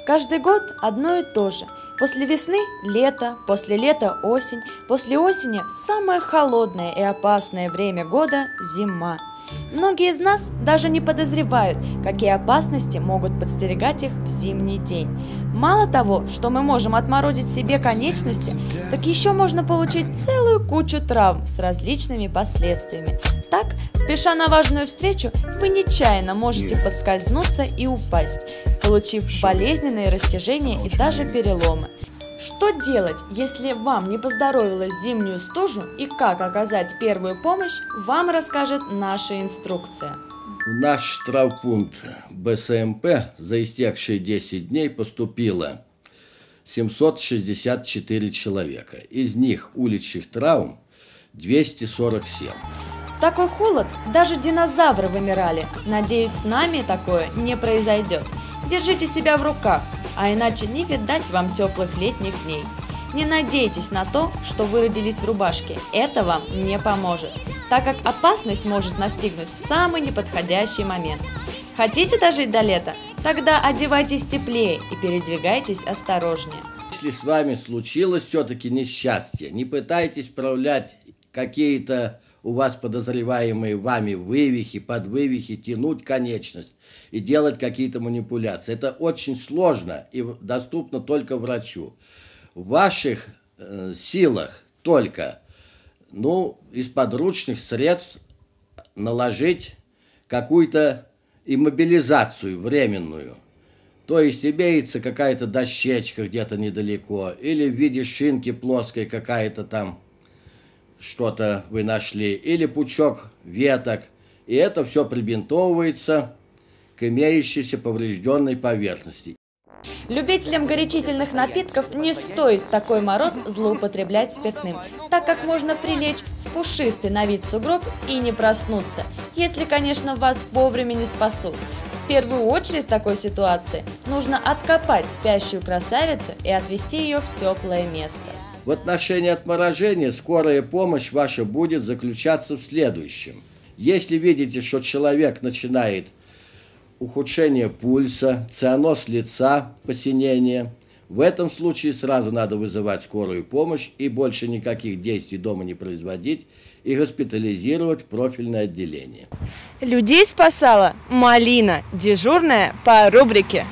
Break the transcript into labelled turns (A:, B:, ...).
A: Каждый год одно и то же. После весны – лето, после лета – осень, после осени – самое холодное и опасное время года – зима. Многие из нас даже не подозревают, какие опасности могут подстерегать их в зимний день. Мало того, что мы можем отморозить себе конечности, так еще можно получить целую кучу травм с различными последствиями. Так, спеша на важную встречу, вы нечаянно можете подскользнуться и упасть, получив болезненные растяжения и даже переломы. Что делать, если вам не поздоровилось зимнюю стужу, и как оказать первую помощь, вам расскажет наша инструкция.
B: В наш штрафпункт БСМП за истекшие 10 дней поступило 764 человека. Из них уличных травм 247.
A: В такой холод даже динозавры вымирали. Надеюсь, с нами такое не произойдет. Держите себя в руках, а иначе не видать вам теплых летних дней. Не надейтесь на то, что вы родились в рубашке, это вам не поможет, так как опасность может настигнуть в самый неподходящий момент. Хотите дожить до лета? Тогда одевайтесь теплее и передвигайтесь осторожнее.
B: Если с вами случилось все-таки несчастье, не пытайтесь справлять какие-то у вас подозреваемые вами вывихи, подвывихи, тянуть конечность и делать какие-то манипуляции. Это очень сложно и доступно только врачу. В ваших силах только из подручных средств наложить какую-то иммобилизацию временную. То есть имеется какая-то дощечка где-то недалеко или в виде шинки плоской какая-то там что-то вы нашли, или пучок веток, и это все прибинтовывается к имеющейся поврежденной поверхности.
A: Любителям горячительных напитков не стоит в такой мороз злоупотреблять спиртным, так как можно прилечь в пушистый на вид сугроб и не проснуться, если, конечно, вас вовремя не спасут. В первую очередь в такой ситуации нужно откопать спящую красавицу и отвезти ее в теплое место.
B: В отношении отморожения скорая помощь ваша будет заключаться в следующем. Если видите, что человек начинает ухудшение пульса, цианоз лица, посинение, в этом случае сразу надо вызывать скорую помощь и больше никаких действий дома не производить и госпитализировать в профильное отделение.
A: Людей спасала малина, дежурная по рубрике.